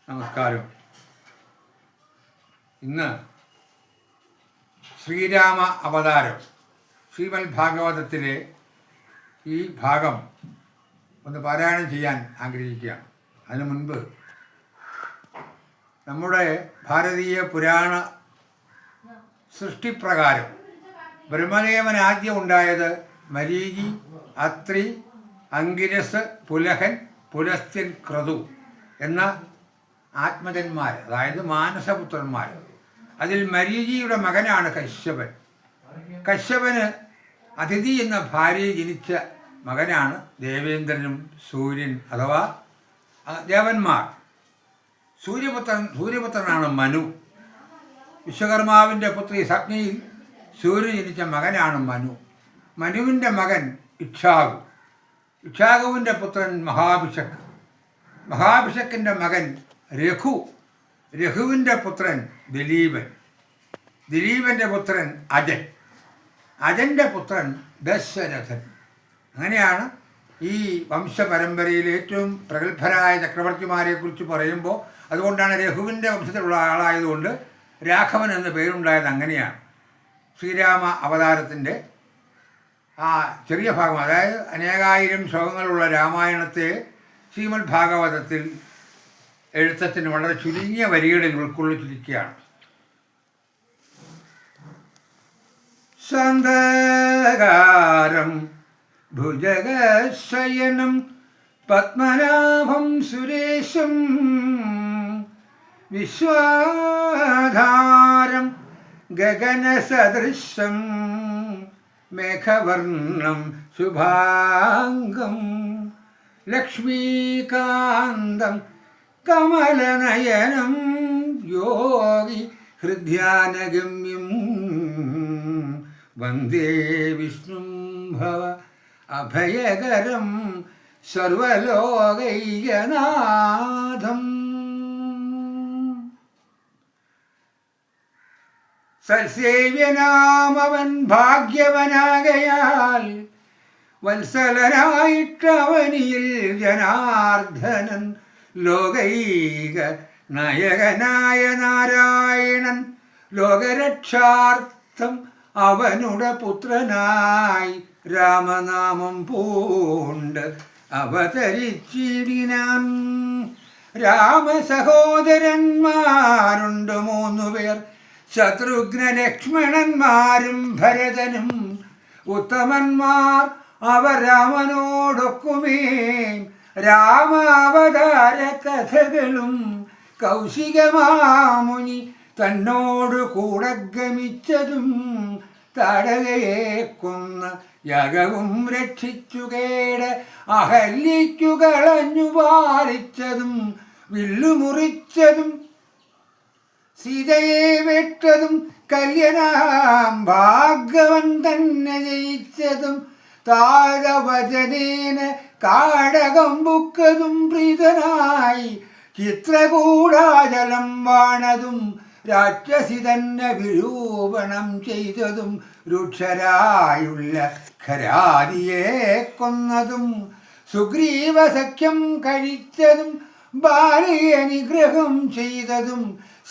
നമസ്കാരം. ഇന്ന് ശ്രീരാമ അവതാരം ശ്രീമദ് ഭാഗവതത്തിലെ ഈ ഭാഗം ഒന്ന് പാരായണം ചെയ്യാൻ ആഗ്രഹിക്കുകയാണ്. അതിനു മുൻപ് നമ്മുടെ ഭാരതീയ പുരാണ സൃഷ്ടിപ്രകാരം ബ്രഹ്മദേവൻ ആദ്യം ഉണ്ടായത് മരീചി, അത്രി, അങ്കിരസ്, പുലഹൻ, പുലസ്ത്യൻ, ക്രതു എന്ന ആത്മജന്മാർ, അതായത് മാനസപുത്രന്മാർ. അതിൽ മരീചിയുടെ മകനാണ് കശ്യപൻ. കശ്യപന് അതിഥി എന്ന ഭാര്യ ജനിച്ച മകനാണ് ദേവേന്ദ്രനും സൂര്യൻ അഥവാ ദേവന്മാർ. സൂര്യപുത്രനാണ് മനു. വിശ്വകർമാവിൻ്റെ പുത്രി സപ്നയിൽ സൂര്യൻ ജനിച്ച മകനാണ് മനു. മനുവിൻ്റെ മകൻ ഇക്ഷാകു. ഇക്ഷാകുവിൻ്റെ പുത്രൻ മഹാഭിഷക്. മഹാഭിഷക്കിൻ്റെ മകൻ രഘു. രഘുവിൻ്റെ പുത്രൻ ദിലീപൻ. ദിലീപൻ്റെ പുത്രൻ അജൻ. അജൻ്റെ പുത്രൻ ദശരഥൻ. അങ്ങനെയാണ് ഈ വംശപരമ്പരയിൽ ഏറ്റവും പ്രഗത്ഭരായ ചക്രവർത്തിമാരെക്കുറിച്ച് പറയുമ്പോൾ, അതുകൊണ്ടാണ് രഘുവിൻ്റെ വംശത്തിലുള്ള ആളായതുകൊണ്ട് രാഘവൻ എന്ന പേരുണ്ടായത്. അങ്ങനെയാണ് ശ്രീരാമ അവതാരത്തിൻ്റെ ആ ചെറിയ ഭാഗം, അതായത് അനേകായിരം ശ്ലോകങ്ങളുള്ള രാമായണത്തെ ശ്രീമദ് ഭാഗവതത്തിൽ എഴുത്തച്ഛന് വളരെ ചുരുങ്ങിയ വരികളിൽ ഉൾക്കൊള്ളിച്ചിരിക്കുകയാണ്. സന്ദകാരം ഭുജഗശയനം പത്മനാഭം സുരേശം വിശ്വാധാരം ഗഗനസദൃശം മേഘവർണം ശുഭാംഗം ലക്ഷ്മീകാന്തം കമലനയനം യോഗി ഹൃദ്യാനഗമ്യം വന്ദേ വിഷ്ണും ഭവ അഭയകരം സർവലോകൈകനാഥം. സൽസേവ്യനാമവൻ ഭാഗ്യവനാകയാൽ വത്സലനായിട്ടവനിയിൽ ജനാർദ്ദനൻ ലോകൈക നായകനായ നാരായണൻ ലോകരക്ഷാർത്ഥം അവനുടെ പുത്രനായി രാമനാമം പൂണ്ട് അവതരിച്ചിടിനാൻ. രാമസഹോദരന്മാരുണ്ട് 3 പേർ, ശത്രുഘ്ന ലക്ഷ്മണന്മാരും ഭരതനും. ഉത്തമന്മാർ അവർ രാമനോടൊക്കുമേ രാമാവതാര കഥകളും കൗശികമാമുനി തന്നോട് കൂടെ ഗമിച്ചതും തടകയെ കൊന്ന യഗവും രക്ഷിച്ചു കേട് അഹല്യയ്ക്കു കളഞ്ഞു പാലിച്ചതും വില്ലുമുറിച്ചതും സീതയെ വെട്ടതും കല്യനാം ഭാഗവൻ തന്നെ ജയിച്ചതും താരവചനേന കാടകം ബുക്കതും പ്രീതനായി ചിത്രകൂടാചലം വാണതും രാക്ഷസി തന്നെ വിരൂപണം ചെയ്തതും രുക്ഷരായുള്ള ഖരാദിയെ കൊന്നതും സുഗ്രീവസഖ്യം കഴിച്ചതും ബാലിയെ നിഗ്രഹം ചെയ്തതും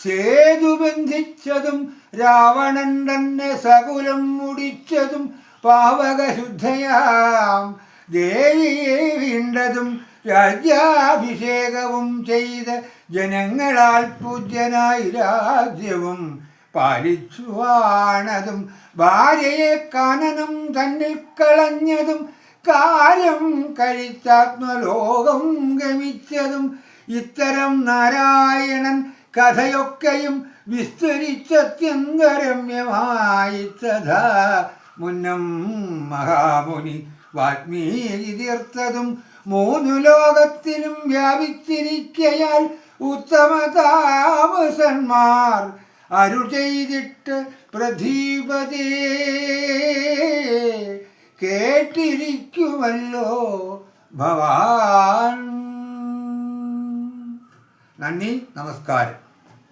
സേതു ബന്ധിച്ചതും രാവണൻ തന്നെ സകുലം മുടിച്ചതും പാവകശുദ്ധയാം ദേവിയെ വീണ്ടതും രാജ്യാഭിഷേകവും ചെയ്ത് ജനങ്ങളാൽ പൂജ്യനായി രാജ്യവും പാലിച്ചു വാണതും ഭാര്യയെ കാനനം തന്നിൽ കളഞ്ഞതും കാലം കഴിച്ചാത്മലോകം ഗമിച്ചതും ഇത്തരം നാരായണൻ കഥയൊക്കെയും വിസ്തരിച്ചത്യന്തരമ്യമായി തഥാ മുന്നം മഹാമുനി വാൽമീകി തീർത്തതും 3 ലോകത്തിലും വ്യാപിച്ചിരിക്കയാൽ ഉത്തമ താമസന്മാർ അരുൾ ചെയ്തിട്ട് പ്രദീപതേ കേട്ടിരിക്കുമല്ലോ ഭവാൻ. നന്ദി, നമസ്കാരം.